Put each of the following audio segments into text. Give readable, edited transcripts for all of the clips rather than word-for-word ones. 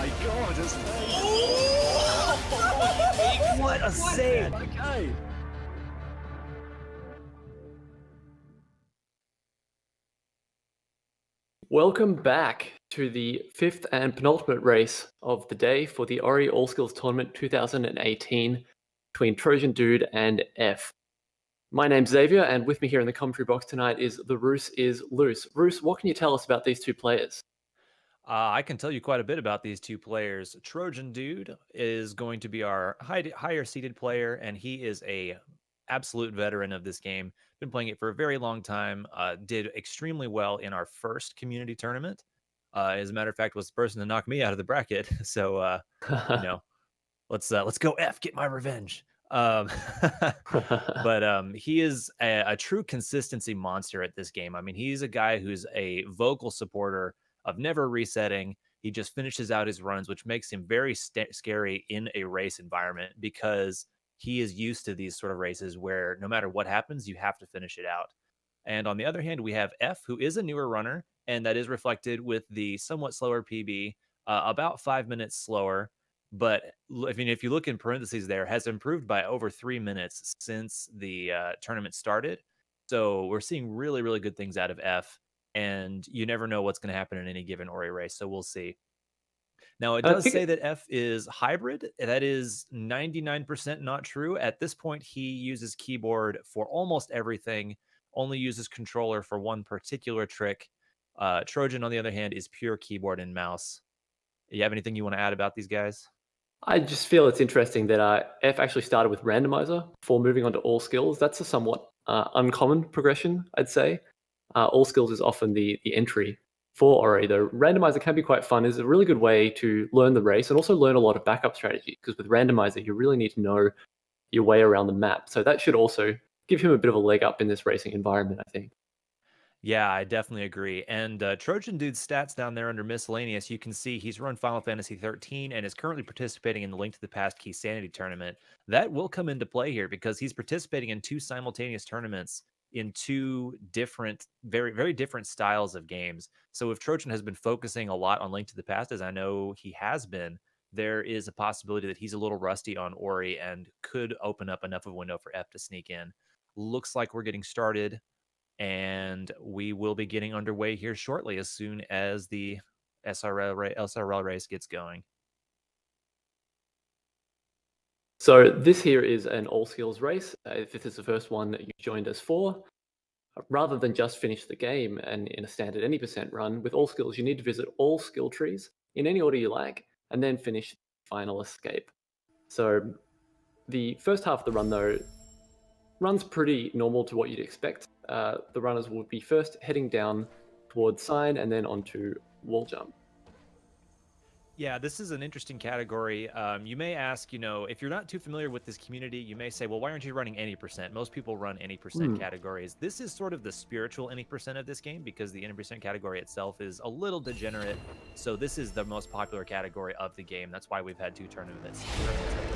my god, it's What a save! okay. Welcome back to the fifth and penultimate race of the day for the Ori All Skills Tournament 2018 between Trojan Dude and F. My name's Xavier, and with me here in the commentary box tonight is the Roos is Loose. Roos, what can you tell us about these two players? I can tell you quite a bit about these two players. Trojan Dude is going to be our higher seeded player, and he is a absolute veteran of this game. Been playing it for a very long time. Did extremely well in our first community tournament. As a matter of fact, was the person to knock me out of the bracket. So you know, let's go F, get my revenge. But he is a true consistency monster at this game. I mean, he's a guy who's a vocal supporter of never resetting. He just finishes out his runs, which makes him very scary in a race environment because he is used to these sort of races where no matter what happens, you have to finish it out. And on the other hand, we have F, who is a newer runner, and that is reflected with the somewhat slower PB, about 5 minutes slower. But I mean, if you look in parentheses there, has improved by over 3 minutes since the tournament started. So we're seeing really, really good things out of F. And you never know what's going to happen in any given Ori race. So we'll see. Now, it does say that F is hybrid. That is 99% not true. At this point, he uses keyboard for almost everything, only uses controller for one particular trick. Trojan, on the other hand, is pure keyboard and mouse. You have anything you want to add about these guys? I just feel it's interesting that F actually started with randomizer before moving on to all skills. That's a somewhat uncommon progression, I'd say. All skills is often the entry for Ori. The randomizer can be quite fun. It's a really good way to learn the race and also learn a lot of backup strategy, because with randomizer, you really need to know your way around the map. So that should also give him a bit of a leg up in this racing environment, I think. Yeah, I definitely agree. And Trojan Dude's stats down there under miscellaneous, you can see he's run Final Fantasy 13 and is currently participating in the Link to the Past Key Sanity tournament. That will come into play here because he's participating in two simultaneous tournaments in two different, very, very different styles of games. So if Trojan has been focusing a lot on Link to the Past, as I know he has been, there is a possibility that he's a little rusty on Ori and could open up enough of a window for F to sneak in. Looks like we're getting started. And we will be getting underway here shortly as soon as the SRL race gets going. So this here is an all skills race. If this is the first one that you joined us for, rather than just finish the game and in a standard any % run, with all skills, you need to visit all skill trees in any order you like, and then finish final escape. So the first half of the run, though, runs pretty normal to what you'd expect. The runners will be first heading down towards sign and then onto wall jump. Yeah, this is an interesting category. You may ask, if you're not too familiar with this community, you may say, well, why aren't you running any %? Most people run any % categories. This is sort of the spiritual any % of this game because the any % category itself is a little degenerate. So this is the most popular category of the game. That's why we've had two tournaments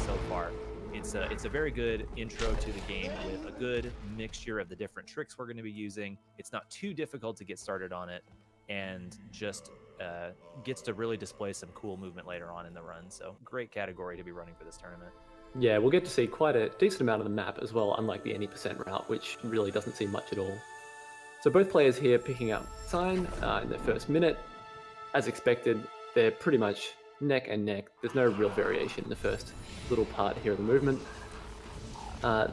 so far. It's a very good intro to the game with a good mixture of the different tricks we're going to be using. It's not too difficult to get started on it, and just gets to really display some cool movement later on in the run. So great category to be running for this tournament. Yeah, we'll get to see quite a decent amount of the map as well, unlike the any % route, which really doesn't see much at all. So both players here picking up sign in their first minute. As expected, they're pretty much neck and neck. There's no real variation in the first little part here of the movement.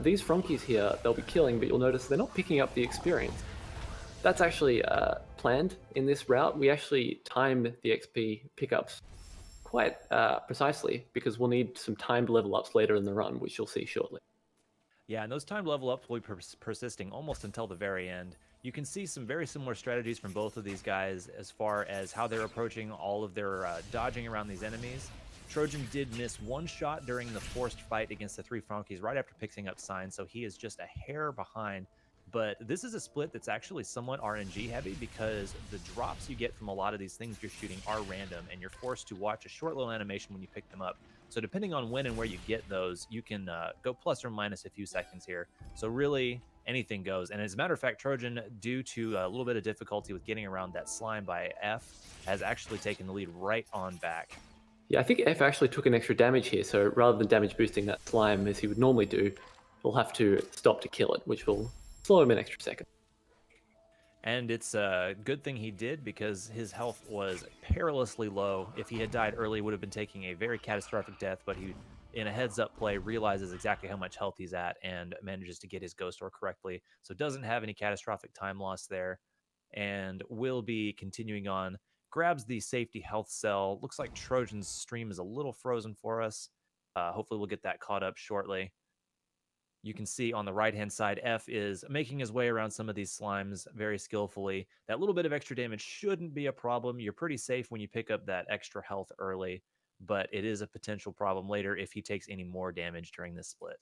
These Frankies here, they'll be killing, but you'll notice they're not picking up the experience. That's actually planned in this route. We actually timed the XP pickups quite precisely because we'll need some timed level ups later in the run, which you'll see shortly. Yeah, and those timed level ups will be persisting almost until the very end. You can see some very similar strategies from both of these guys as far as how they're approaching all of their dodging around these enemies. Trojan did miss one shot during the forced fight against the three Frankies right after picking up sign, so he is just a hair behind. But this is a split that's actually somewhat RNG heavy because the drops you get from a lot of these things you're shooting are random, and you're forced to watch a short little animation when you pick them up. So depending on when and where you get those, you can go plus or minus a few seconds here. So really, anything goes. And as a matter of fact, Trojan, due to a little bit of difficulty with getting around that slime by F, has actually taken the lead right on back. Yeah, I think F actually took an extra damage here, so rather than damage boosting that slime as he would normally do, he'll have to stop to kill it, which will slow him an extra second. And it's a good thing he did because his health was perilously low. If he had died early, he would have been taking a very catastrophic death, but he, in a heads up play, realizes exactly how much health he's at and manages to get his ghost ore correctly. So doesn't have any catastrophic time loss there and will be continuing on. Grabs the safety health cell. Looks like Trojan's stream is a little frozen for us. Hopefully, we'll get that caught up shortly. You can see on the right-hand side, F is making his way around some of these slimes very skillfully. That little bit of extra damage shouldn't be a problem. You're pretty safe when you pick up that extra health early, but it is a potential problem later if he takes any more damage during this split.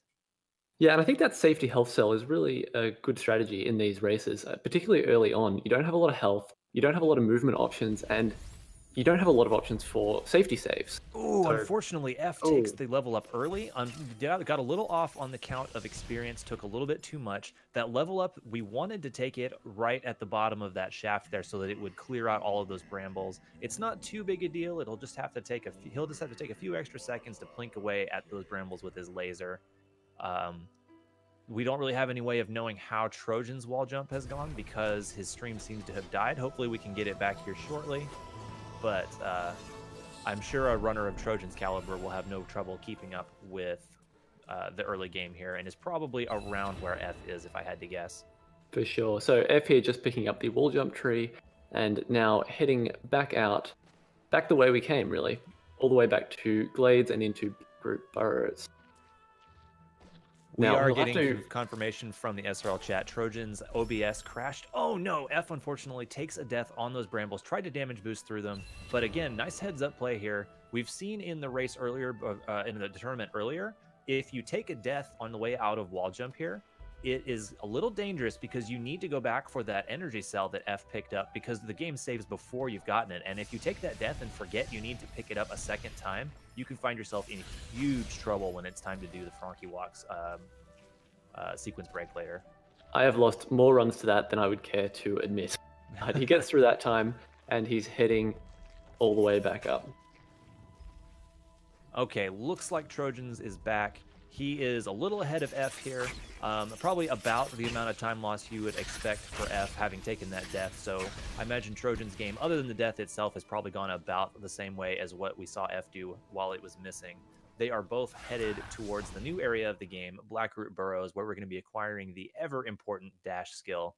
Yeah, and I think that safety health cell is really a good strategy in these races, particularly early on. You don't have a lot of health, you don't have a lot of movement options, and you don't have a lot of options for safety saves. Oh, So, unfortunately, F oh, takes the level up early. Got a little off on the count of experience, took a little bit too much. That level up, we wanted to take it right at the bottom of that shaft there so that it would clear out all of those brambles. It's not too big a deal. It'll just have to take he'll just have to take a few extra seconds to plink away at those brambles with his laser. Um, we don't really have any way of knowing how Trojan's wall jump has gone because his stream seems to have died. Hopefully we can get it back here shortly. But I'm sure a runner of Trojan's caliber will have no trouble keeping up with the early game here and is probably around where F is, if I had to guess. for sure. So F here just picking up the wall jump tree and now heading back out, back the way we came, really. All the way back to Glades and into group burrows. We Now, are he'll have getting to... confirmation from the SRL chat. Trojan's OBS crashed. Oh no, F unfortunately takes a death on those brambles. Tried to damage boost through them. But again, nice heads up play here. We've seen in the race earlier, in the tournament earlier, if you take a death on the way out of wall jump here, it is a little dangerous because you need to go back for that energy cell that F picked up because the game saves before you've gotten it. And if you take that death and forget you need to pick it up a second time, you can find yourself in huge trouble when it's time to do the Frankie Walks sequence break later. I have lost more runs to that than I would care to admit. But he gets through that time and he's heading all the way back up. Okay, looks like Trojans is back. He is a little ahead of F here, probably about the amount of time loss you would expect for F having taken that death. So I imagine Trojan's game, other than the death itself, has probably gone about the same way as what we saw F do while it was missing. They are both headed towards the new area of the game, Blackroot Burrows, where we're going to be acquiring the ever-important dash skill.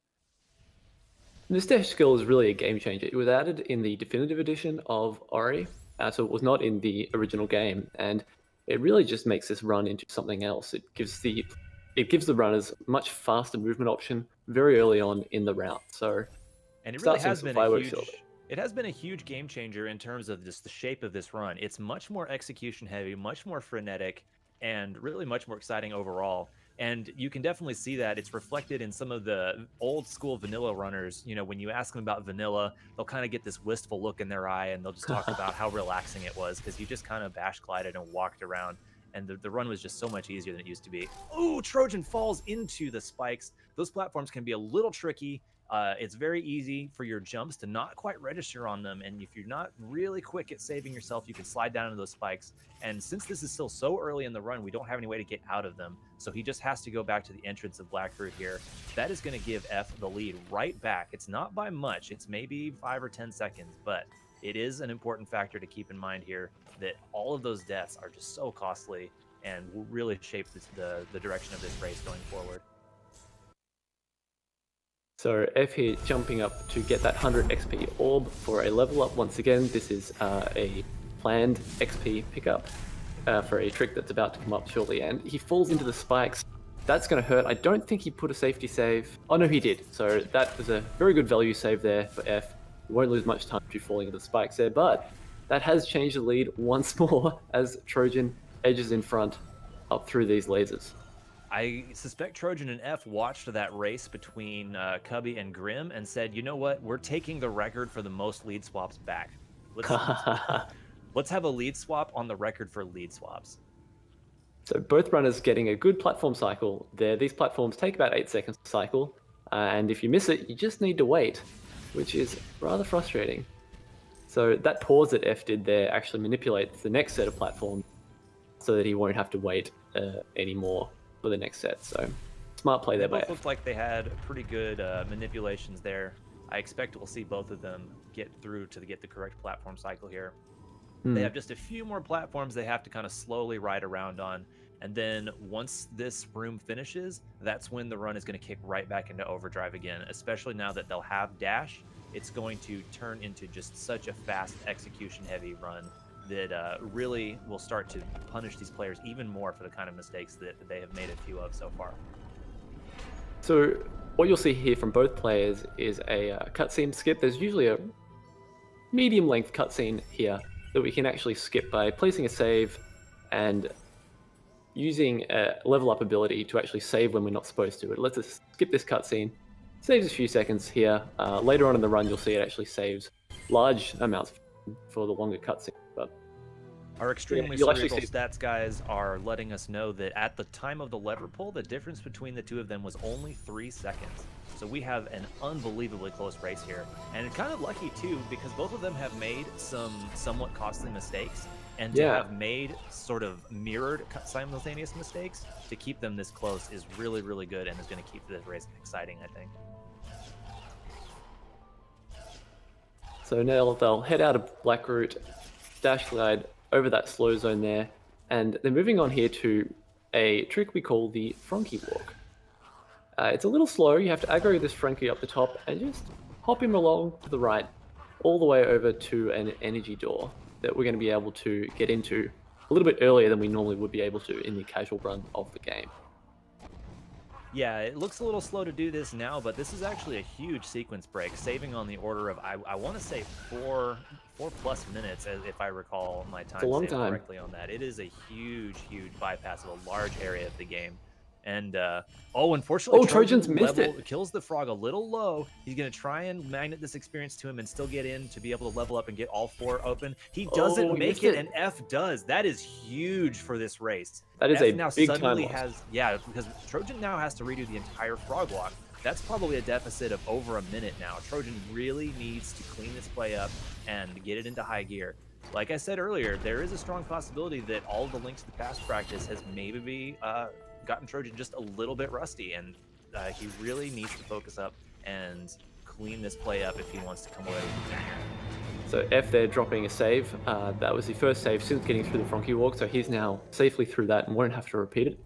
This dash skill is really a game changer. It was added in the definitive edition of Ori, so it was not in the original game, and it really just makes this run into something else. It gives the runners much faster movement option very early on in the route. So, and it really has been a huge game changer in terms of just the shape of this run. It's much more execution heavy, much more frenetic, and really much more exciting overall. And you can definitely see that it's reflected in some of the old school vanilla runners. You know, when you ask them about vanilla, they'll kind of get this wistful look in their eye and they'll just talk about how relaxing it was because you just kind of bash glided and walked around. And the run was just so much easier than it used to be. Oh, Trojan falls into the spikes. Those platforms can be a little tricky. It's very easy for your jumps to not quite register on them. And if you're not really quick at saving yourself, you can slide down into those spikes. And since this is still so early in the run, we don't have any way to get out of them. So he just has to go back to the entrance of Blackroot here. That is going to give F the lead right back. It's not by much. It's maybe 5 or 10 seconds, but it is an important factor to keep in mind here that all of those deaths are just so costly and will really shape the direction of this race going forward. So F here jumping up to get that 100 XP orb for a level up. Once again, this is a planned XP pickup for a trick that's about to come up shortly. And he falls into the spikes. That's going to hurt. I don't think he put a safety save. Oh no, he did. So that was a very good value save there for F. He won't lose much time to falling into the spikes there, but that has changed the lead once more as Trojan edges in front up through these lasers. I suspect Trojan and F watched that race between Cubby and Grim and said, you know what, we're taking the record for the most lead swaps back. Let's have a lead swap on the record for lead swaps. So both runners getting a good platform cycle there. These platforms take about 8 seconds to cycle, and if you miss it, you just need to wait, which is rather frustrating. So that pause that F did there actually manipulates the next set of platforms so that he won't have to wait anymore for the next set. So smart play there by Both F. looked like they had pretty good manipulations there. I expect we'll see both of them get through to get the correct platform cycle here. They have just a few more platforms they have to kind of slowly ride around on. And then once this room finishes, that's when the run is going to kick right back into overdrive again, especially now that they'll have dash. It's going to turn into just such a fast execution heavy run that really will start to punish these players even more for the kind of mistakes that they have made a few of so far. So what you'll see here from both players is a cutscene skip. There's usually a medium length cutscene here that we can actually skip by placing a save and using a level up ability to actually save when we're not supposed to. It lets us skip this cutscene, saves a few seconds here. Later on in the run, you'll see it actually saves large amounts for the longer cutscene. But our extremely cerebral stats guys are letting us know that at the time of the lever pull, the difference between the two of them was only 3 seconds. So we have an unbelievably close race here. And kind of lucky, too, because both of them have made some somewhat costly mistakes. And to have made sort of mirrored simultaneous mistakes to keep them this close is really, really good and is going to keep this race exciting, I think. So now they'll head out of Black Route, dash glide over that slow zone there, and they're moving on here to a trick we call the Frankie Walk. It's a little slow. You have to aggro this Frankie up the top and just hop him along to the right, all the way over to an energy door that we're going to be able to get into a little bit earlier than we normally would be able to in the casual run of the game. Yeah, it looks a little slow to do this now, but this is actually a huge sequence break, saving on the order of, I want to say, 4+ minutes, if I recall my time correctly on that. It is a huge, huge bypass of a large area of the game. And, unfortunately, Trojan's missed it. Kills the frog a little low. He's going to try and magnet this experience to him and still get in to be able to level up and get all 4 open. He doesn't make it, and F does. That is huge for this race. That is F a now big suddenly time loss. because Trojan now has to redo the entire frog walk. That's probably a deficit of over a minute now. Trojan really needs to clean this play up and get it into high gear. Like I said earlier, there is a strong possibility that all the links to the past practice has maybe gotten Trojan just a little bit rusty, and he really needs to focus up and clean this play up if he wants to come away with the win. So F there dropping a save. That was the first save since getting through the Frankie Walk, so he's now safely through that and won't have to repeat it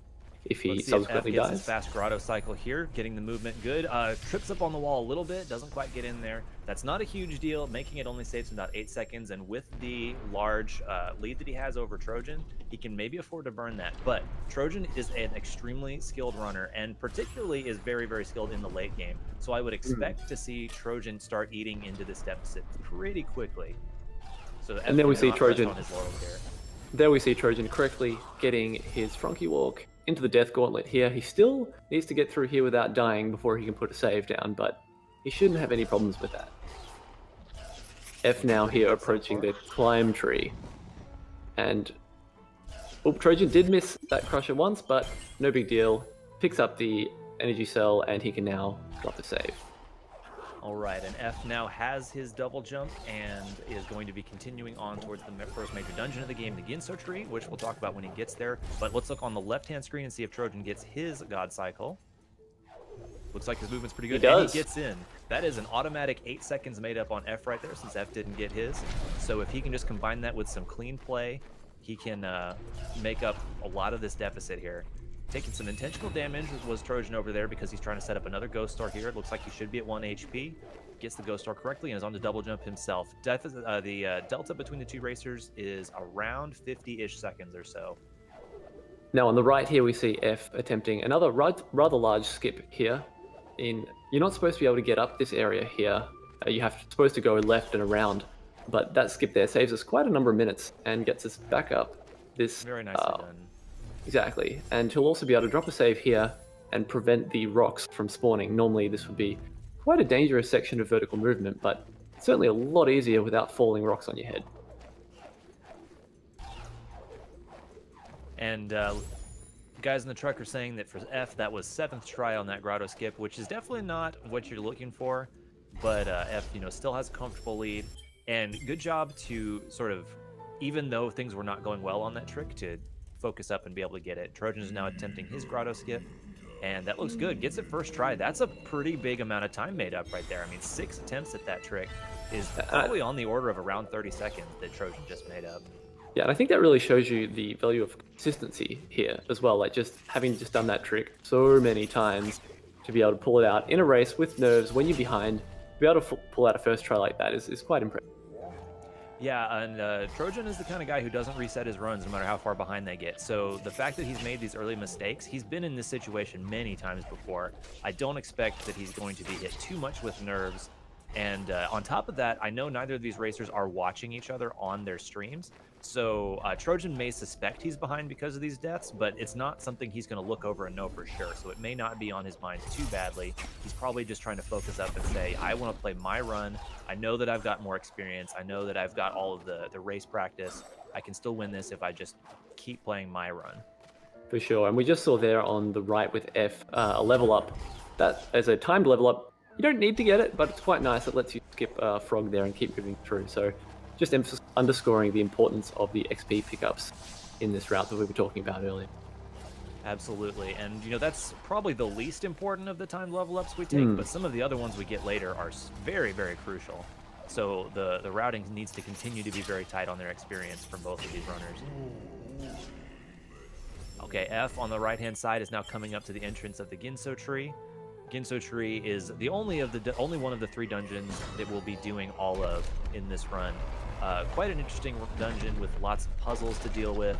if he subsequently dies. His fast grotto cycle here, getting the movement good. Trips up on the wall a little bit, doesn't quite get in there. That's not a huge deal, making it only saves about 8 seconds, and with the large lead that he has over Trojan, he can maybe afford to burn that. But Trojan is an extremely skilled runner, and particularly is very, very skilled in the late game. So I would expect to see Trojan start eating into this deficit pretty quickly. So and then we see Trojan. On his laurels here. There we see Trojan correctly getting his Frankie Walk into the Death Gauntlet here. He still needs to get through here without dying before he can put a save down, but he shouldn't have any problems with that. F now here approaching the climb tree. And Trojan did miss that crusher once, but no big deal. Picks up the energy cell and he can now drop the save. All right, and F now has his double jump and is going to be continuing on towards the first major dungeon of the game, the Ginso tree, which we'll talk about when he gets there. But let's look on the left-hand screen and see if Trojan gets his God Cycle. Looks like his movement's pretty good. And he gets in. That is an automatic 8 seconds made up on F right there, since F didn't get his. So if he can just combine that with some clean play, he can make up a lot of this deficit here. Taking some intentional damage was Trojan over there because he's trying to set up another Ghost Star here. It looks like he should be at 1 HP. Gets the Ghost Star correctly and is on the double jump himself. The delta between the two racers is around 50-ish seconds or so. Now on the right here we see F attempting another rather large skip here. You're not supposed to be able to get up this area here. You're supposed to go left and around, but that skip there saves us quite a number of minutes and gets us back up this. Very nicely done. Exactly, and he'll also be able to drop a save here and prevent the rocks from spawning. Normally this would be quite a dangerous section of vertical movement, but certainly a lot easier without falling rocks on your head. And guys in the truck are saying that for F, that was 7th try on that grotto skip, which is definitely not what you're looking for, but F, still has a comfortable lead. And good job to sort of, even though things were not going well on that trick, to focus up and be able to get it. Trojan is now attempting his grotto skip, and that looks good. Gets it first try. That's a pretty big amount of time made up right there. I mean, 6 attempts at that trick is probably on the order of around 30 seconds that Trojan just made up. Yeah, and I think that really shows you the value of consistency here as well. Like just having just done that trick so many times to be able to pull it out in a race with nerves when you're behind, to be able to pull out a first try like that is quite impressive. Yeah, and Trojan is the kind of guy who doesn't reset his runs no matter how far behind they get. So the fact that he's made these early mistakes, he's been in this situation many times before. I don't expect that he's going to be hit too much with nerves. And on top of that, I know neither of these racers are watching each other on their streams. So Trojan may suspect he's behind because of these deaths, but it's not something he's going to look over and know for sure. So it may not be on his mind too badly. He's probably just trying to focus up and say, I want to play my run. I know that I've got more experience. I know that I've got all of the race practice. I can still win this if I just keep playing my run. For sure. And we just saw there on the right with F, a level up. That as a timed level up, you don't need to get it, but it's quite nice. It lets you skip Frog there and keep moving through. So just underscoring the importance of the XP pickups in this route that we were talking about earlier. Absolutely. And, you know, that's probably the least important of the timed level ups we take, but some of the other ones we get later are very, very crucial. So the routing needs to continue to be very tight on their experience from both of these runners. Okay, F on the right-hand side is now coming up to the entrance of the Ginso tree. Ginso tree is the only one of the 3 dungeons that we'll be doing all of in this run. Quite an interesting dungeon with lots of puzzles to deal with.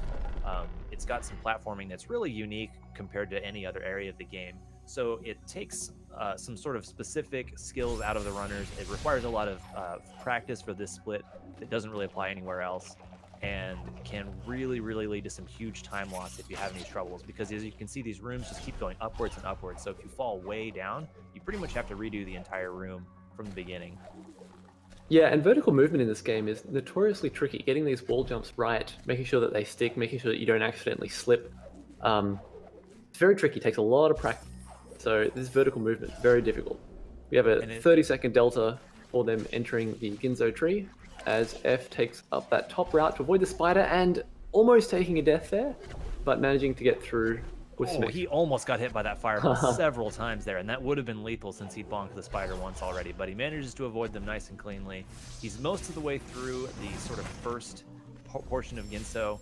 It's got some platforming that's really unique compared to any other area of the game. So it takes some sort of specific skills out of the runners. It requires a lot of practice for this split that doesn't really apply anywhere else, and can really, really lead to some huge time loss if you have any troubles, because as you can see, these rooms just keep going upwards and upwards. So if you fall way down, you pretty much have to redo the entire room from the beginning. Yeah, and vertical movement in this game is notoriously tricky. Getting these wall jumps right, making sure that they stick, making sure that you don't accidentally slip. It's very tricky, takes a lot of practice. So this vertical movement, very difficult. We have a 30-second delta for them entering the Ginso tree, as F takes up that top route to avoid the spider and almost taking a death there, but managing to get through with some... He almost got hit by that fireball several times there, and that would have been lethal since he'd bonked the spider once already, but he manages to avoid them nice and cleanly. He's most of the way through the sort of first portion of Ginso.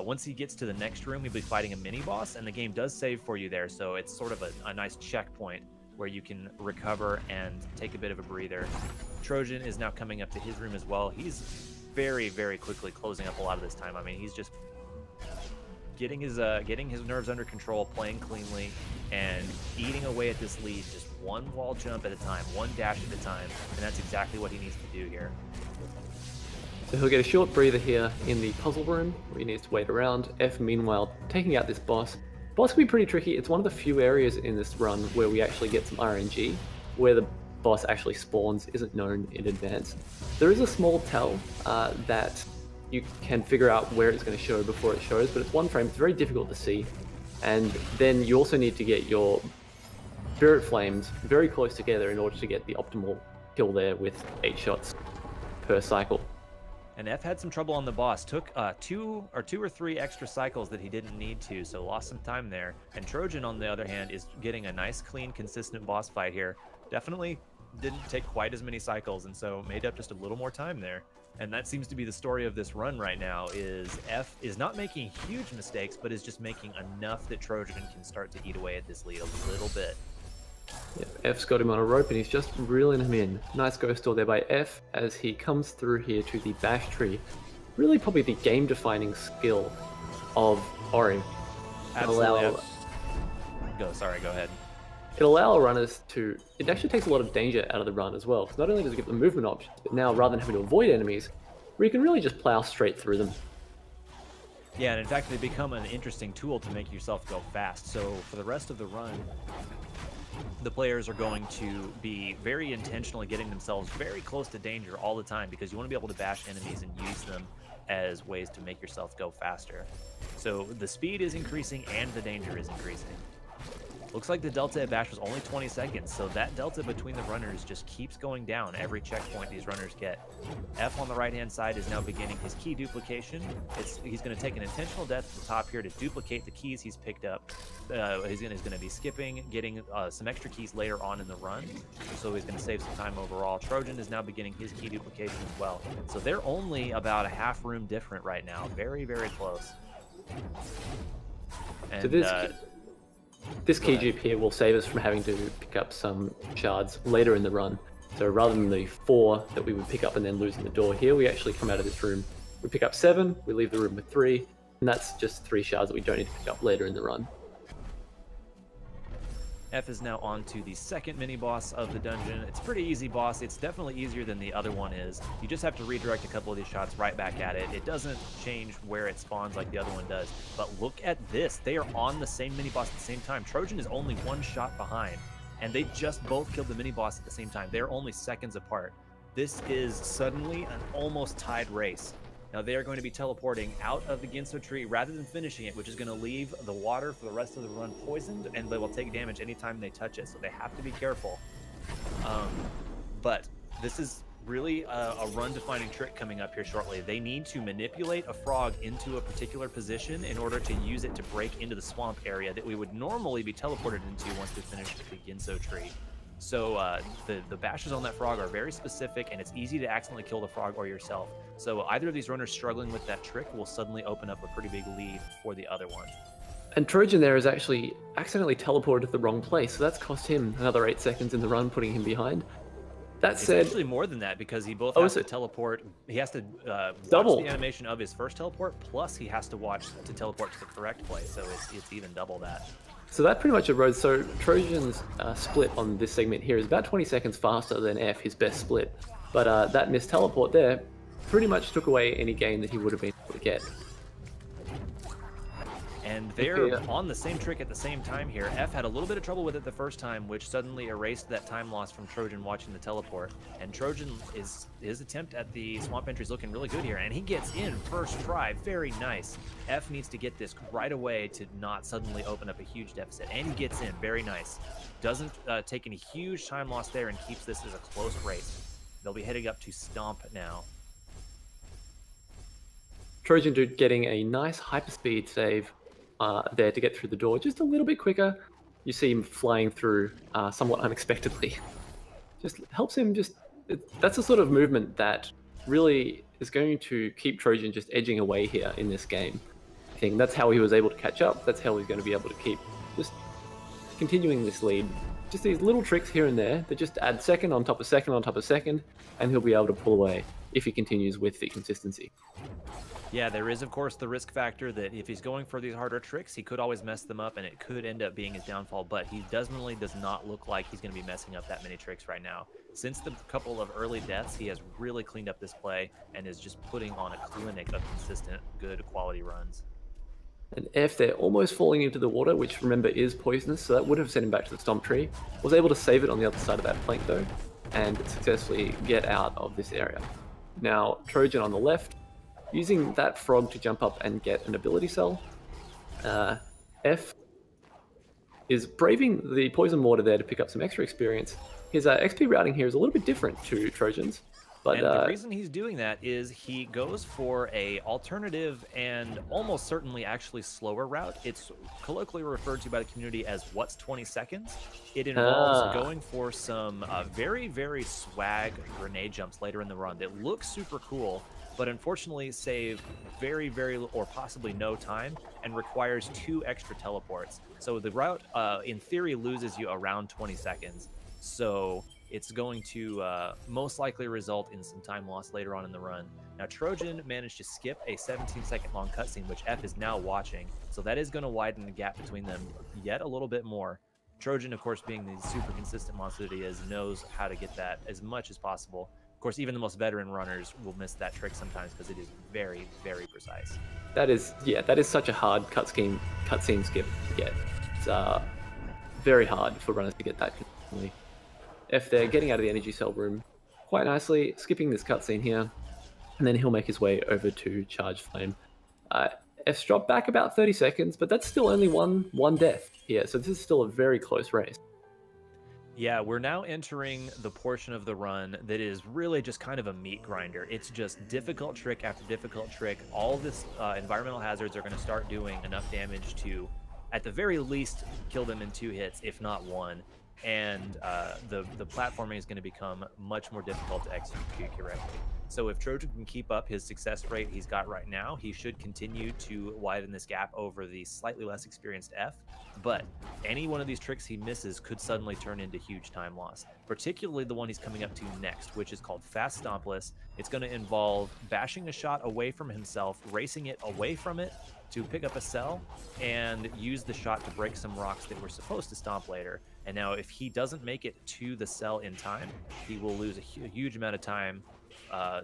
Once he gets to the next room, he'll be fighting a mini-boss, and the game does save for you there, so it's sort of a nice checkpoint where you can recover and take a bit of a breather. Trojan is now coming up to his room as well. He's very, very quickly closing up a lot of this time. I mean, he's just getting his nerves under control, playing cleanly, and eating away at this lead, just one wall jump at a time, one dash at a time, and that's exactly what he needs to do here. So he'll get a short breather here in the puzzle room, where he needs to wait around. F, meanwhile, taking out this boss. Boss can be pretty tricky. It's one of the few areas in this run where we actually get some RNG, where the boss actually spawns isn't known in advance. There is a small tell that you can figure out where it's going to show before it shows, but it's one frame. It's very difficult to see. And then you also need to get your spirit flames very close together in order to get the optimal kill there with 8 shots per cycle. And F had some trouble on the boss. Took two or three extra cycles that he didn't need to, so lost some time there. And Trojan, on the other hand, is getting a nice, clean, consistent boss fight here. Definitely didn't take quite as many cycles, and so made up just a little more time there. And that seems to be the story of this run right now, is F is not making huge mistakes, but is just making enough that Trojan can start to eat away at this lead a little bit. Yeah, F's got him on a rope and he's just reeling him in. Nice ghost door there by F as he comes through here to the bash tree. Really probably the game-defining skill of Ori. Absolutely. Go ahead. It'll allow runners to... It actually takes a lot of danger out of the run as well, because not only does it give them movement options, but now rather than having to avoid enemies, you can really just plow straight through them. Yeah, and in fact, they become an interesting tool to make yourself go fast. So for the rest of the run, the players are going to be very intentionally getting themselves very close to danger all the time, because you want to be able to bash enemies and use them as ways to make yourself go faster. So the speed is increasing and the danger is increasing. Looks like the delta at Bash was only 20 seconds, so that delta between the runners just keeps going down every checkpoint these runners get. F on the right-hand side is now beginning his key duplication. He's going to take an intentional death at the top here to duplicate the keys he's picked up. He's going to be skipping, getting some extra keys later on in the run, so he's going to save some time overall. Trojan is now beginning his key duplication as well. So they're only about a half room different right now. Very, very close. And, so this key dupe here will save us from having to pick up some shards later in the run. So rather than the 4 that we would pick up and then lose in the door, here we actually come out of this room. We pick up 7, we leave the room with 3, and that's just 3 shards that we don't need to pick up later in the run. F is now on to the second mini-boss of the dungeon. It's a pretty easy boss. It's definitely easier than the other one is. You just have to redirect a couple of these shots right back at it. It doesn't change where it spawns like the other one does. But look at this. They are on the same mini-boss at the same time. Trojan is only 1 shot behind, and they just both killed the mini-boss at the same time. They're only seconds apart. This is suddenly an almost tied race. Now they are going to be teleporting out of the Ginso tree rather than finishing it, which is going to leave the water for the rest of the run poisoned, and they will take damage anytime they touch it, so they have to be careful. But this is really a run-defining trick coming up here shortly. They need to manipulate a frog into a particular position in order to use it to break into the swamp area that we would normally be teleported into once we finish the Ginso tree. So the bashes on that frog are very specific, and it's easy to accidentally kill the frog or yourself. So either of these runners struggling with that trick will suddenly open up a pretty big lead for the other one. And Trojan there is actually accidentally teleported to the wrong place, so that's cost him another 8 seconds in the run, putting him behind. That said, it's actually more than that, because he both has to teleport. He has to double watch the animation of his first teleport, plus he has to watch to teleport to the correct place. So it's even double that. So that pretty much erodes. So Trojan's split on this segment here is about 20 seconds faster than F, his best split. But that missed teleport there pretty much took away any gain that he would have been able to get. And they're on the same trick at the same time here. F had a little bit of trouble with it the first time, which suddenly erased that time loss from Trojan watching the teleport. And Trojan his attempt at the swamp entry is looking really good here, and he gets in first try. Very nice. F needs to get this right away to not suddenly open up a huge deficit, and he gets in. Very nice. Doesn't take any huge time loss there, and keeps this as a close race. They'll be heading up to Stomp now. Trojandude getting a nice hyperspeed save there to get through the door just a little bit quicker. You see him flying through somewhat unexpectedly. Just helps him that's the sort of movement that really is going to keep Trojan just edging away here in this game. I think that's how he was able to catch up. That's how he's going to be able to keep just continuing this lead. Just these little tricks here and there that just add second on top of second on top of second, and he'll be able to pull away if he continues with the consistency. Yeah, there is, of course, the risk factor that if he's going for these harder tricks, he could always mess them up, and it could end up being his downfall, but he definitely does not look like he's going to be messing up that many tricks right now. Since the couple of early deaths, he has really cleaned up this play and is just putting on a clinic of consistent, good quality runs. And F, they're almost falling into the water, which, remember, is poisonous, so that would have sent him back to the Stomp Tree. Was able to save it on the other side of that plank, though, and successfully get out of this area. Now, Trojan on the left, using that frog to jump up and get an ability cell. F is braving the poison mortar there to pick up some extra experience. His XP routing here is a little bit different to Trojan's. But, and the reason he's doing that is he goes for a alternative and almost certainly actually slower route. It's colloquially referred to by the community as what's 20 seconds. It involves going for some very, very swag grenade jumps later in the run that look super cool, but unfortunately save very, very or possibly no time and requires 2 extra teleports. So the route, in theory, loses you around 20 seconds. So it's going to most likely result in some time loss later on in the run. Now, Trojan managed to skip a 17-second long cutscene, which F is now watching. So that is going to widen the gap between them yet a little bit more. Trojan, of course, being the super consistent monster that he is, knows how to get that as much as possible. Of course, even the most veteran runners will miss that trick sometimes because it is very, very precise. That is such a hard cutscene skip to get. It's very hard for runners to get that consistently. If they're getting out of the energy cell room quite nicely, skipping this cutscene here, and then he'll make his way over to Charge Flame. F's dropped back about 30 seconds, but that's still only one death here, so this is still a very close race. Yeah, we're now entering the portion of the run that is really just kind of a meat grinder. It's just difficult trick after difficult trick. All this environmental hazards are going to start doing enough damage to, at the very least, kill them in 2 hits, if not 1. And the platforming is going to become much more difficult to execute correctly. So if Trojan can keep up his success rate he's got right now, he should continue to widen this gap over the slightly less experienced F. But any one of these tricks he misses could suddenly turn into huge time loss, particularly the one he's coming up to next, which is called Fast Stompless. It's going to involve bashing a shot away from himself, racing it away from it to pick up a cell, and use the shot to break some rocks that we're supposed to stomp later. And now if he doesn't make it to the cell in time, he will lose a huge amount of time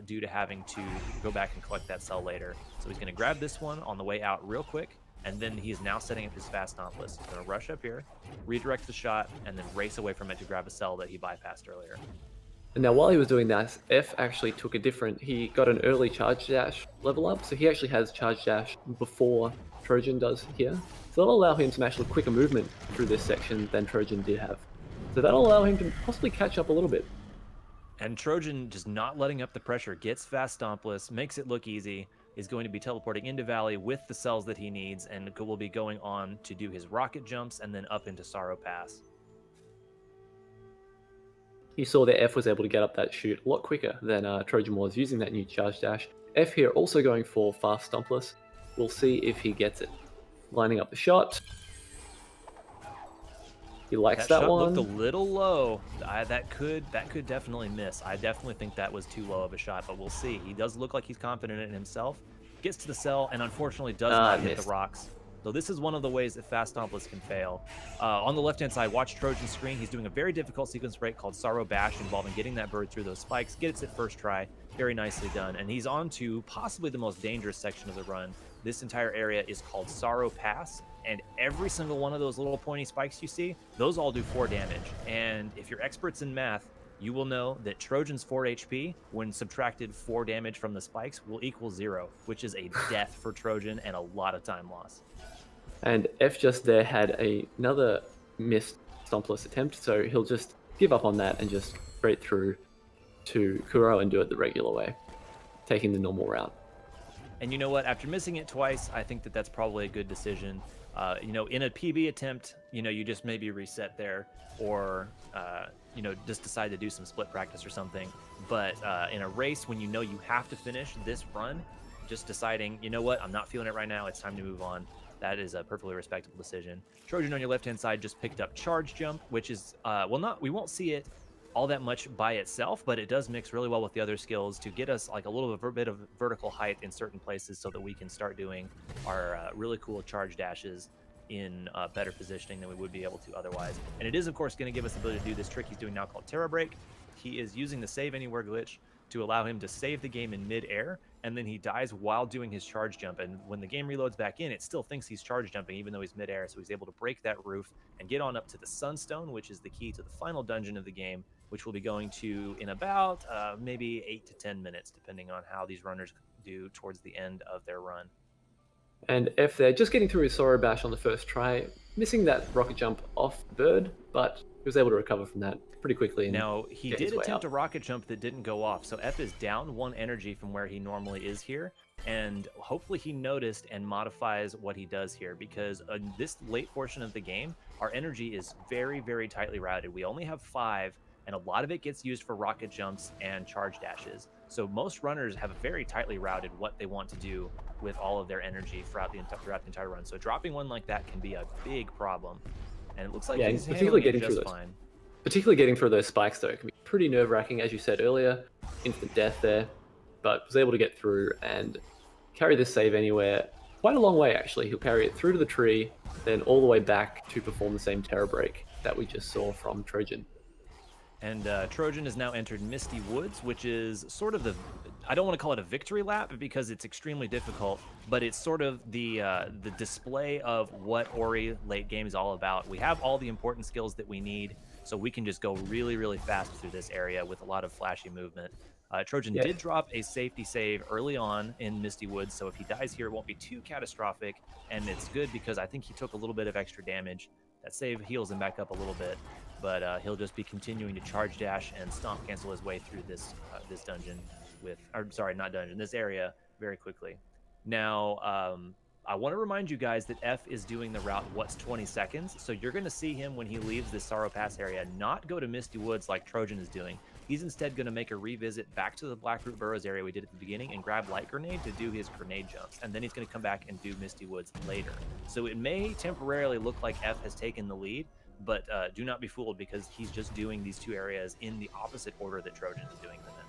due to having to go back and collect that cell later. So he's going to grab this one on the way out real quick, and then he's now setting up his fast stomp list. He's going to rush up here, redirect the shot, and then race away from it to grab a cell that he bypassed earlier. And now while he was doing that, F actually took he got an early charge dash level up, so he actually has charge dash before Trojan does here. So that'll allow him some actually quicker movement through this section than Trojan did have. So that'll allow him to possibly catch up a little bit. And Trojan, just not letting up the pressure, gets fast stompless, makes it look easy, is going to be teleporting into Valley with the cells that he needs, and will be going on to do his rocket jumps and then up into Sorrow Pass. You saw that F was able to get up that chute a lot quicker than Trojan was using that new charge dash. F here also going for fast stompless. We'll see if he gets it. Lining up the shot. He likes that shot one. Looked a little low. That could definitely miss. I definitely think that was too low of a shot, but we'll see. He does look like he's confident in himself. Gets to the cell and unfortunately does not hit the rocks. So this is one of the ways that fast stompless can fail. On the left-hand side, watch Trojan's screen. He's doing a very difficult sequence break called Sorrow Bash, involving getting that bird through those spikes. Gets it first try. Very nicely done. And he's on to possibly the most dangerous section of the run. This entire area is called Sorrow Pass, and every single one of those little pointy spikes you see, those all do 4 damage. And if you're experts in math, you will know that Trojan's 4 HP, when subtracted 4 damage from the spikes, will equal 0, which is a death for Trojan and a lot of time loss. And F just there had another missed stompless attempt, so he'll just give up on that and just straight through to Kuro and do it the regular way, taking the normal route. And you know what? After missing it twice, I think that that's probably a good decision. In a PB attempt, you just maybe reset there, or just decide to do some split practice or something. But in a race, when you know you have to finish this run, just deciding, you know what, I'm not feeling it right now, it's time to move on. That is a perfectly respectable decision. Trojan on your left-hand side just picked up Charge Jump, which is, we won't see it all that much by itself, but it does mix really well with the other skills to get us like a little bit of vertical height in certain places so that we can start doing our really cool charge dashes in better positioning than we would be able to otherwise. And it is, of course, going to give us the ability to do this trick he's doing now called Terra Break. He is using the Save Anywhere glitch to allow him to save the game in mid-air, and then he dies while doing his charge jump. And when the game reloads back in, it still thinks he's charge jumping even though he's mid-air, so he's able to break that roof and get on up to the Sunstone, which is the key to the final dungeon of the game, which we'll be going to in about maybe 8 to 10 minutes, depending on how these runners do towards the end of their run. And F there, just getting through his Sorrow Bash on the first try, missing that rocket jump off the bird, but he was able to recover from that pretty quickly. Now, he did attempt a rocket jump that didn't go off, so F is down 1 energy from where he normally is here, and hopefully he noticed and modifies what he does here, because in this late portion of the game, our energy is very, very tightly routed. We only have 5, and a lot of it gets used for rocket jumps and charge dashes. So most runners have very tightly routed what they want to do with all of their energy throughout the entire run. So dropping one like that can be a big problem. And it looks like he's particularly getting through fine. Particularly getting through those spikes, though, it can be pretty nerve-wracking, as you said earlier. Instant death there, but was able to get through and carry this Save Anywhere quite a long way, actually. He'll carry it through to the tree, then all the way back to perform the same Terror Break that we just saw from Trojan. And Trojan has now entered Misty Woods, which is sort of I don't want to call it a victory lap because it's extremely difficult, but it's sort of the display of what Ori late game is all about. We have all the important skills that we need, so we can just go really, really fast through this area with a lot of flashy movement. Trojan Yeah. did drop a safety save early on in Misty Woods, so if he dies here, it won't be too catastrophic, and it's good because I think he took a little bit of extra damage. That save heals him back up a little bit, but he'll just be continuing to charge dash and stomp cancel his way through this dungeon this area very quickly. Now, I want to remind you guys that F is doing the route what's 20 seconds, so you're going to see him when he leaves this Sorrow Pass area not go to Misty Woods like Trojan is doing. He's instead going to make a revisit back to the Blackroot Burrows area we did at the beginning and grab Light Grenade to do his grenade jumps, and then he's going to come back and do Misty Woods later. So it may temporarily look like F has taken the lead, but do not be fooled because he's just doing these two areas in the opposite order that Trojan is doing them in.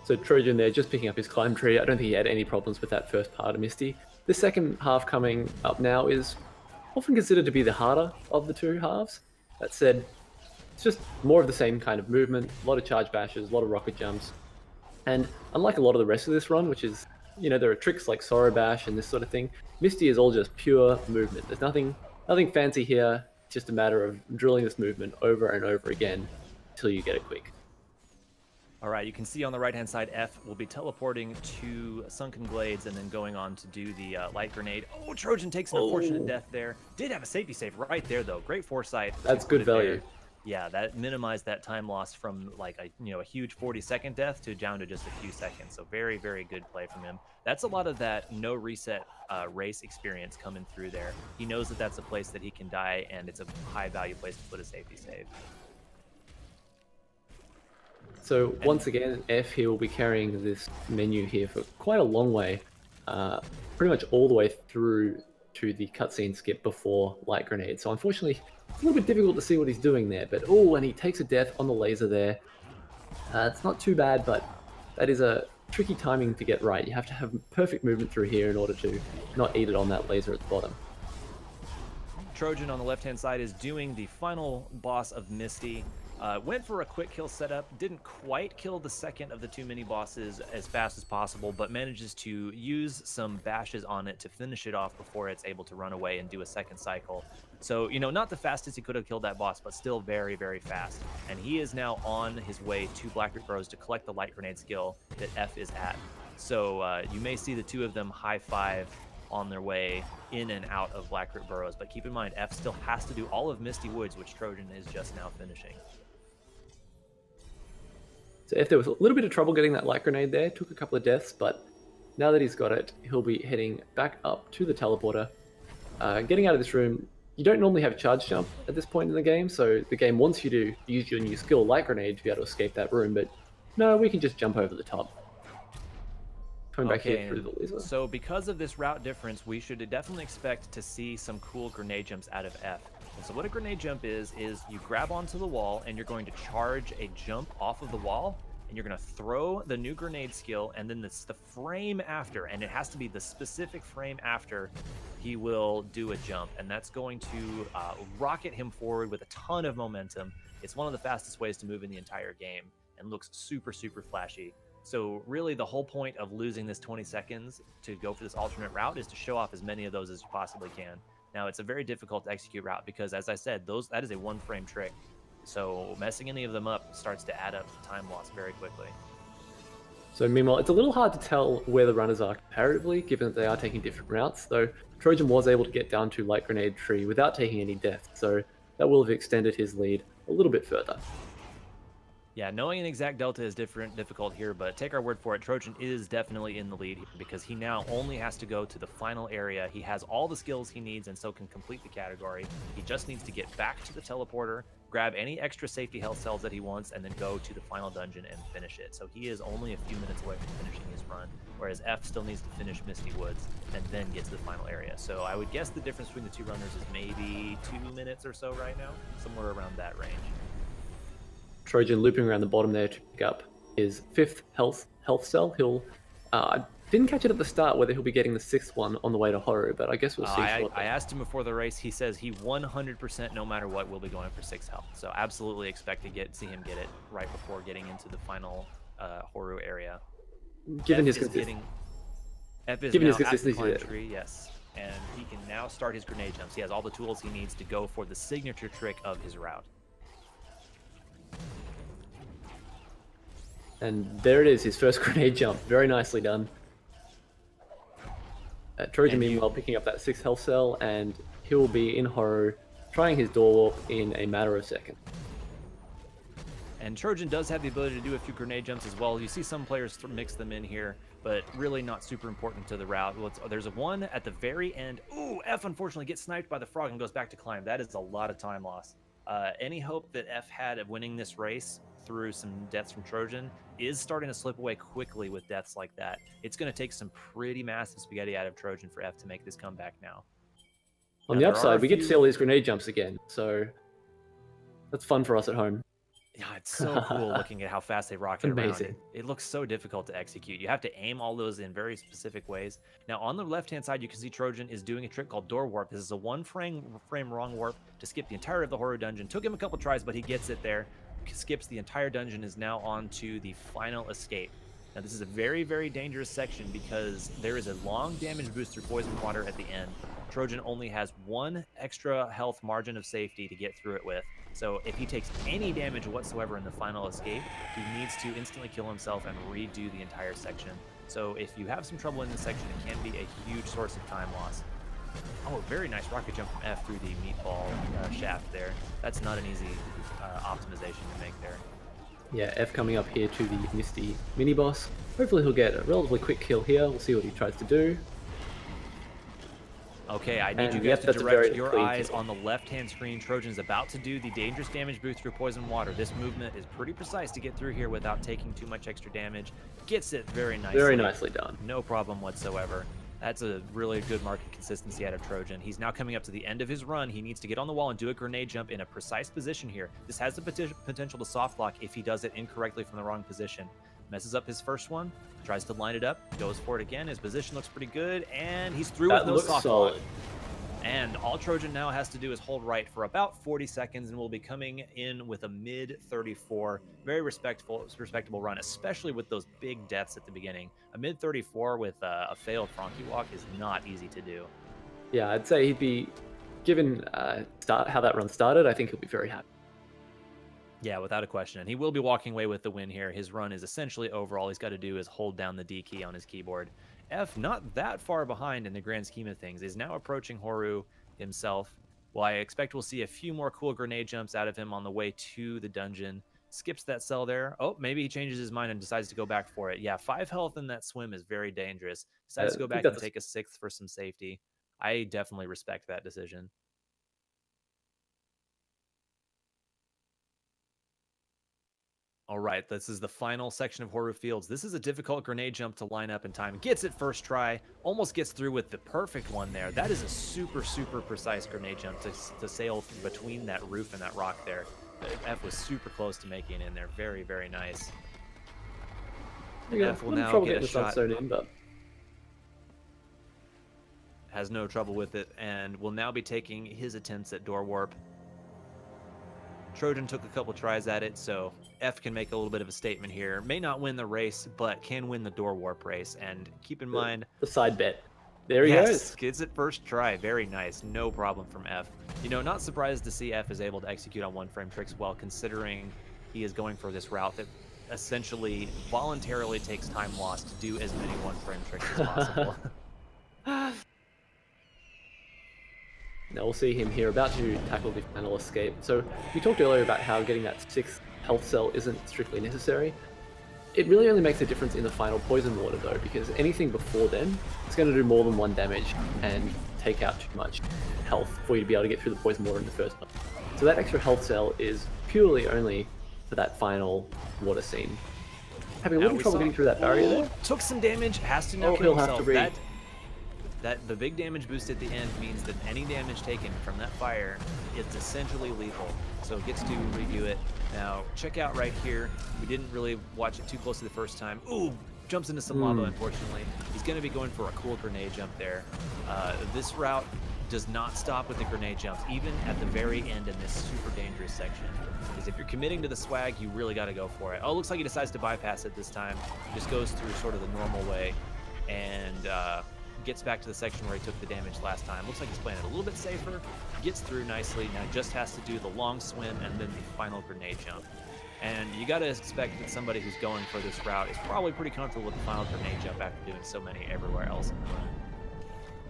So Trojan there just picking up his climb tree. I don't think he had any problems with that first part of Misty. The second half coming up now is often considered to be the harder of the two halves. That said, it's just more of the same kind of movement, a lot of charge bashes, a lot of rocket jumps. And unlike a lot of the rest of this run, which is, there are tricks like Sorrow Bash and this sort of thing, Misty is all just pure movement. There's nothing fancy here, it's just a matter of drilling this movement over and over again until you get it quick. All right, you can see on the right-hand side, F will be teleporting to Sunken Glades and then going on to do the Light Grenade. Oh, Trojan takes an unfortunate death there. Did have a safety save right there, though. Great foresight. That's good value. There. Yeah, that minimized that time loss from like a huge 40-second death to down to just a few seconds. So very, very good play from him. That's a lot of that no reset race experience coming through there. He knows that that's a place that he can die, and it's a high-value place to put a safety save. So once again, F here will be carrying this menu here for quite a long way, pretty much all the way through to the cutscene skip before Light Grenade. So unfortunately, it's a little bit difficult to see what he's doing there, but and he takes a death on the laser there. It's not too bad, but that is a tricky timing to get right. You have to have perfect movement through here in order to not eat it on that laser at the bottom. Trojan on the left-hand side is doing the final boss of Misty. Went for a quick kill setup, didn't quite kill the second of the two mini bosses as fast as possible, but manages to use some bashes on it to finish it off before it's able to run away and do a second cycle. So, not the fastest he could have killed that boss, but still very, very fast. And he is now on his way to Blackroot Burrows to collect the Light Grenade skill that F is at. So you may see the two of them high-five on their way in and out of Blackroot Burrows, but keep in mind, F still has to do all of Misty Woods, which Trojan is just now finishing. So if there was a little bit of trouble getting that Light Grenade there, took a couple of deaths, but now that he's got it, he'll be heading back up to the teleporter. Getting out of this room, you don't normally have charge jump at this point in the game, so the game wants you to use your new skill, Light Grenade, to be able to escape that room, but no, we can just jump over the top. Coming back here through the laser. So because of this route difference, we should definitely expect to see some cool grenade jumps out of F. And so what a grenade jump is you grab onto the wall and you're going to charge a jump off of the wall, and you're going to throw the new grenade skill, and then it's the frame after, and it has to be the specific frame after he will do a jump, and that's going to rocket him forward with a ton of momentum. It's one of the fastest ways to move in the entire game and looks super, super flashy. So really the whole point of losing this 20 seconds to go for this alternate route is to show off as many of those as you possibly can. Now, it's a very difficult to execute route because, as I said, that is a one-frame trick. So messing any of them up starts to add up time loss very quickly. So meanwhile, it's a little hard to tell where the runners are comparatively, given that they are taking different routes, though Trojan was able to get down to Light Grenade tree without taking any death, so that will have extended his lead a little bit further. Yeah, knowing an exact delta is difficult here, but take our word for it, Trojan is definitely in the lead here because he now only has to go to the final area. He has all the skills he needs and so can complete the category. He just needs to get back to the teleporter, grab any extra safety health cells that he wants, and then go to the final dungeon and finish it. So he is only a few minutes away from finishing his run, whereas F still needs to finish Misty Woods and then get to the final area. So I would guess the difference between the two runners is maybe 2 minutes or so right now, somewhere around that range. Trojan looping around the bottom there to pick up his 5th health cell. He'll didn't catch it at the start whether he'll be getting the 6th one on the way to Horu, but I guess we'll see shortly. I asked him before the race. He says he 100% no matter what will be going for 6 health. So absolutely expect to see him get it right before getting into the final Horu area. Given his consistency. F is now at the climb tree, yes. And he can now start his grenade jumps. He has all the tools he needs to go for the signature trick of his route. And there it is, his first grenade jump. Very nicely done. Trojan, meanwhile, picking up that 6th health cell, and he'll be in Horror, trying his door warp in a matter of seconds. And Trojan does have the ability to do a few grenade jumps as well. You see some players mix them in here, but really not super important to the route. There's a one at the very end. Ooh, F unfortunately gets sniped by the frog and goes back to climb. That is a lot of time loss. Any hope that F had of winning this race through some deaths from Trojan is starting to slip away quickly with deaths like that. It's going to take some pretty massive spaghetti out of Trojan for F to make this comeback now. On the upside, we get to see all these grenade jumps again, so that's fun for us at home. Yeah, it's so cool looking at how fast they rocket around. It looks so difficult to execute. You have to aim all those in very specific ways. Now, on the left-hand side, you can see Trojan is doing a trick called Door Warp. This is a one-frame wrong warp to skip the entirety of the Horror Dungeon. Took him a couple tries, but he gets it there. Skips the entire dungeon, is now on to the final escape. Now, this is a very, very dangerous section because there is a long damage boost through Poison Water at the end. Trojan only has 1 extra health margin of safety to get through it with. So if he takes any damage whatsoever in the final escape, he needs to instantly kill himself and redo the entire section. So if you have some trouble in this section, it can be a huge source of time loss. Oh, very nice rocket jump from F through the meatball shaft there. That's not an easy optimization to make there. Yeah, F coming up here to the Misty mini-boss. Hopefully he'll get a relatively quick kill here. We'll see what he tries to do. Okay, I need you guys to direct your eyes on the left-hand screen. Trojan's about to do the dangerous damage boost through Poison Water. This movement is pretty precise to get through here without taking too much extra damage. Gets it very nicely. Very nicely done. No problem whatsoever. That's a really good market consistency out of Trojan. He's now coming up to the end of his run. He needs to get on the wall and do a grenade jump in a precise position here. This has the potential to soft lock if he does it incorrectly from the wrong position. Messes up his first one, tries to line it up, goes for it again. His position looks pretty good, and he's through with no soft lock. And all Trojan now has to do is hold right for about 40 seconds, and we'll be coming in with a mid-34. Very respectable run, especially with those big deaths at the beginning. A mid-34 with a failed Frankie walk is not easy to do. Yeah, I'd say he'd be, given how that run started, I think he'll be very happy. Yeah, without a question. And he will be walking away with the win here. His run is essentially over. All he's got to do is hold down the D key on his keyboard. F, not that far behind in the grand scheme of things, is now approaching Horu himself. Well, I expect we'll see a few more cool grenade jumps out of him on the way to the dungeon. Skips that cell there. Oh, maybe he changes his mind and decides to go back for it. Yeah, 5 health in that swim is very dangerous. Decides to go back and take a 6th for some safety. I definitely respect that decision. All right, this is the final section of Horror Fields. This is a difficult grenade jump to line up in time. Gets it first try, almost gets through with the perfect one there. That is a super, super precise grenade jump to sail between that roof and that rock there. F was super close to making it in there. Very, very nice. F will now get a shot. Has no trouble with it, and will now be taking his attempts at door warp. Trojan took a couple tries at it, so F can make a little bit of a statement here. May not win the race, but can win the door warp race. And keep in mind... the side bet. There he goes. Gets it first try. Very nice. No problem from F. You know, not surprised to see F is able to execute on one-frame tricks well, considering he is going for this route that essentially voluntarily takes time loss to do as many one-frame tricks as possible. Now we'll see him here about to tackle the final escape. So we talked earlier about how getting that 6th health cell isn't strictly necessary. It really only makes a difference in the final Poison Water though, because anything before then is going to do more than 1 damage and take out too much health for you to be able to get through the Poison Water in the first place. So that extra health cell is purely only for that final water scene. Having a little trouble getting through that barrier there. Took some damage, has to now kill himself. The big damage boost at the end means that any damage taken from that fire is essentially lethal. So gets to review it. Now, check out right here. We didn't really watch it too closely the first time. Ooh, jumps into some lava, unfortunately. He's going to be going for a cool grenade jump there. This route does not stop with the grenade jumps, even at the very end in this super dangerous section. Because if you're committing to the swag, you really got to go for it. Oh, looks like he decides to bypass it this time. Just goes through sort of the normal way and gets back to the section where he took the damage last time. Looks like he's playing it a little bit safer. Gets through nicely. Now just has to do the long swim and then the final grenade jump. And you got to expect that somebody who's going for this route is probably pretty comfortable with the final grenade jump after doing so many everywhere else in the run.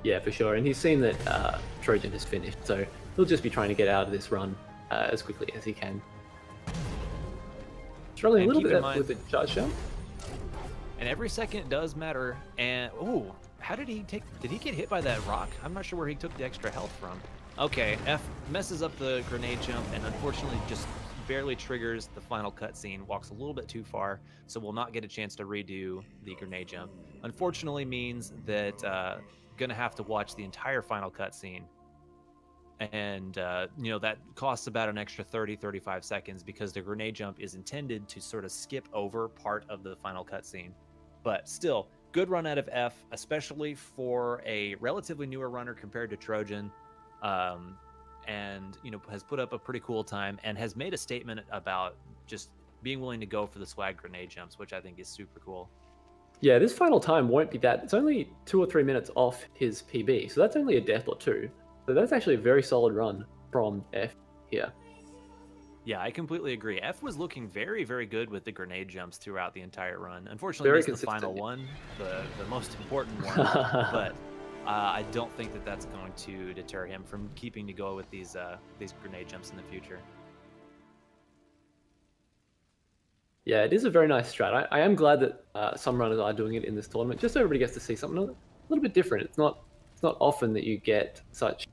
Yeah, for sure. And he's seen that Trojan has finished, so he'll just be trying to get out of this run as quickly as he can. Struggling a little bit with the charge jump. And every second does matter. And, ooh, how did he get hit by that rock? I'm not sure where he took the extra health from. Okay, F messes up the grenade jump and unfortunately just barely triggers the final cutscene, walks a little bit too far, so will not get a chance to redo the grenade jump. Unfortunately means that gonna have to watch the entire final cutscene. And, that costs about an extra 35 seconds because the grenade jump is intended to sort of skip over part of the final cutscene. But still, good run out of F, especially for a relatively newer runner compared to Trojan. And, has put up a pretty cool time and has made a statement about just being willing to go for the swag grenade jumps, which I think is super cool. Yeah, this final time won't be that. It's only 2 or 3 minutes off his PB, so that's only a death or two. So that's actually a very solid run from F here. Yeah, I completely agree. F was looking very, very good with the grenade jumps throughout the entire run. Unfortunately, missed the final one, the most important one. But I don't think that that's going to deter him from keeping to go with these grenade jumps in the future. Yeah, it is a very nice strat. I am glad that some runners are doing it in this tournament, just so everybody gets to see something a little bit different. It's not often that you get such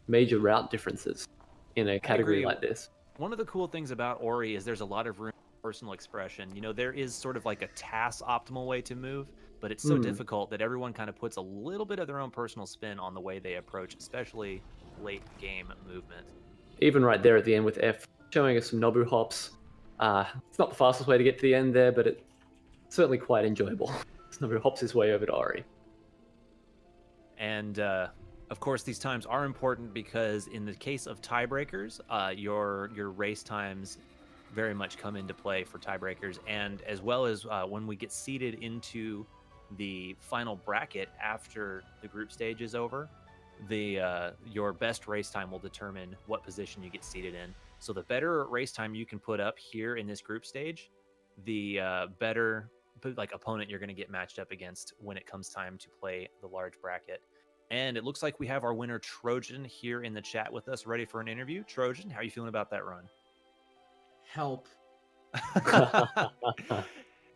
major route differences in a category like this. One of the cool things about Ori is there's a lot of room for personal expression. There is sort of like a task optimal way to move, but it's so difficult that everyone kind of puts a little bit of their own personal spin on the way they approach, especially late game movement. Even right there at the end with F, showing us some Nobu hops. It's not the fastest way to get to the end there, but it's certainly quite enjoyable. Nobu hops his way over to Ori. And of course, these times are important because in the case of tiebreakers, your race times very much come into play for tiebreakers, and as well as when we get seeded into the final bracket after the group stage is over, your best race time will determine what position you get seated in. So the better race time you can put up here in this group stage, the better opponent you're going to get matched up against when it comes time to play the large bracket. And it looks like we have our winner Trojan here in the chat with us, ready for an interview. Trojan, how are you feeling about that run? Help.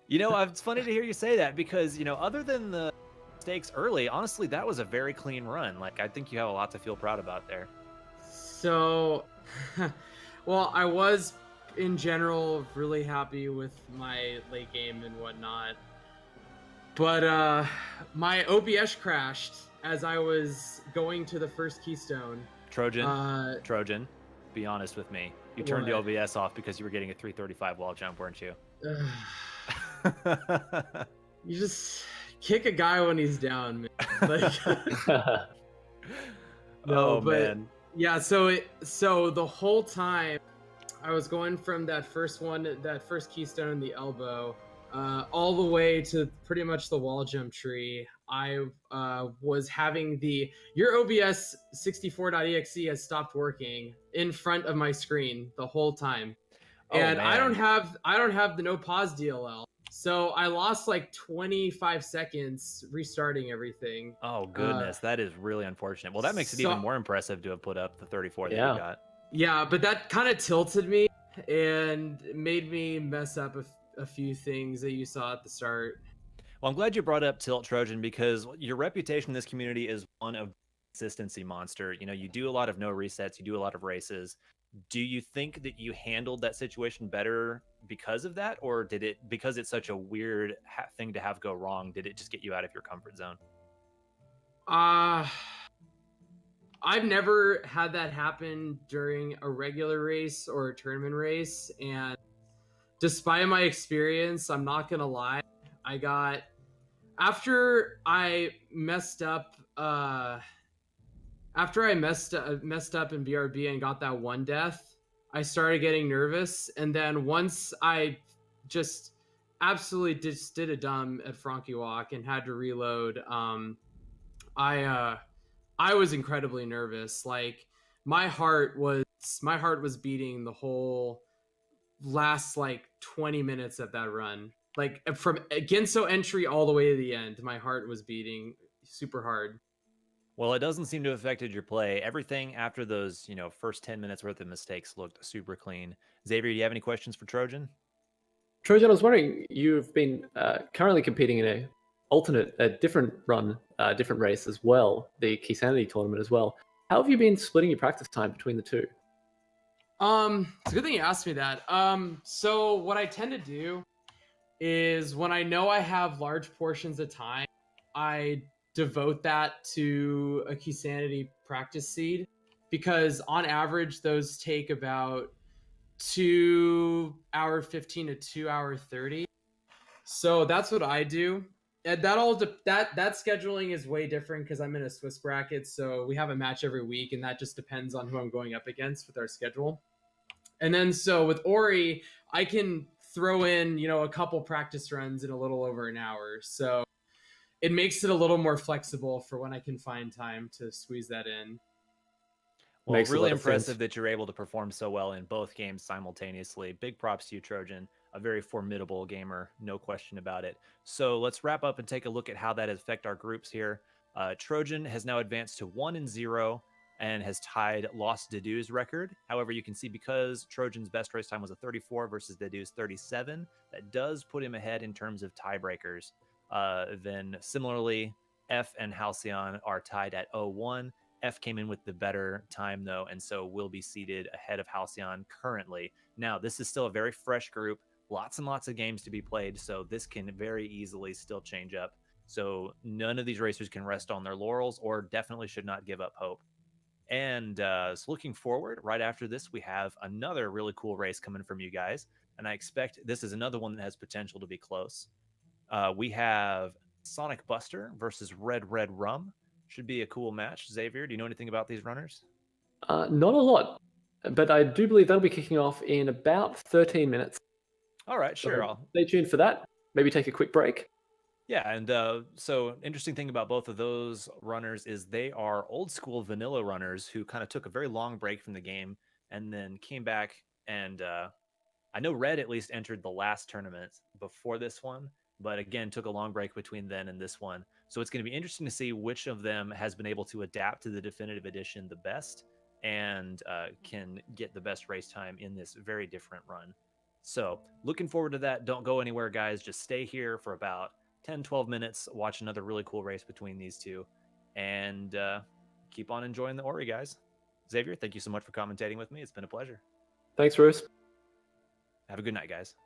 It's funny to hear you say that because, other than the mistakes early, honestly, that was a very clean run. I think you have a lot to feel proud about there. So, well, I was in general really happy with my late game and whatnot, but my OBS crashed as I was going to the first keystone. Trojan, be honest with me. You turned the OBS off because you were getting a 335 wall jump, weren't you? You just kick a guy when he's down, man. Man. Yeah, so the whole time I was going from that first keystone in the elbow, all the way to pretty much the wall jump tree. I was having your OBS 64.exe has stopped working in front of my screen the whole time. And man. I don't have the no pause DLL. So I lost 25 seconds restarting everything. Oh goodness, that is really unfortunate. Well, that makes it even more impressive to have put up the 34 that you got. Yeah, but that kind of tilted me and made me mess up a few things that you saw at the start. Well, I'm glad you brought up Tilt, Trojan, because your reputation in this community is one of consistency monster. You do a lot of no resets, you do a lot of races. Do you think that you handled that situation better because of that, or did it, because it's such a weird thing to have go wrong, did it just get you out of your comfort zone? I've never had that happen during a regular race or a tournament race, and despite my experience, I'm not gonna lie, after I messed up in BRB and got that one death, I started getting nervous, and then once I just absolutely did a dumb at Frankie Walk and had to reload, I was incredibly nervous. My heart was beating the whole lasts like 20 minutes of that run. Like from Ginso entry all the way to the end, my heart was beating super hard. Well, it doesn't seem to have affected your play. Everything after those, first 10 minutes worth of mistakes looked super clean. Xavier, do you have any questions for Trojan? Trojan, I was wondering, you've been currently competing in a different run, different race as well, the Key Sanity tournament as well. How have you been splitting your practice time between the two? It's a good thing you asked me that. So what I tend to do is when I know I have large portions of time, I devote that to a Key Sanity practice seed, because on average those take about 2 hour 15 to 2 hour 30. So that's what I do. And that scheduling is way different because I'm in a Swiss bracket, so we have a match every week, and that just depends on who I'm going up against with our schedule. And then so with Ori, I can throw in, a couple practice runs in a little over an hour. So it makes it a little more flexible for when I can find time to squeeze that in. Well, Makes really impressive that you're able to perform so well in both games simultaneously. Big props to you, Trojan. A very formidable gamer, no question about it. So let's wrap up and take a look at how that has affected our groups here. Trojan has now advanced to 1-0 and has tied Lost Dedue's record. However, you can see because Trojan's best race time was a 34 versus Dedue's 37, that does put him ahead in terms of tiebreakers. Then similarly, F and Halcyon are tied at 0-1. F came in with the better time, though, and so will be seated ahead of Halcyon currently. Now, this is still a very fresh group, lots and lots of games to be played, so this can very easily still change up. So none of these racers can rest on their laurels or definitely should not give up hope. And so looking forward, right after this, we have another really cool race coming from you guys, and I expect this is another one that has potential to be close. We have Sonic Buster versus Red Red Rum. Should be a cool match. Xavier, do you know anything about these runners? Not a lot, but I do believe that'll be kicking off in about 13 minutes. All right, sure. So stay tuned for that. Maybe take a quick break. Yeah, and so interesting thing about both of those runners is they are old school vanilla runners who kind of took a very long break from the game and then came back. And I know Red at least entered the last tournament before this one, but again, took a long break between then and this one. So it's going to be interesting to see which of them has been able to adapt to the definitive edition the best and can get the best race time in this very different run. So looking forward to that. Don't go anywhere, guys. Just stay here for about 10-12 minutes, watch another really cool race between these two, and keep on enjoying the Ori, guys. Xavier, thank you so much for commentating with me. It's been a pleasure. Thanks, Bruce. Have a good night, guys.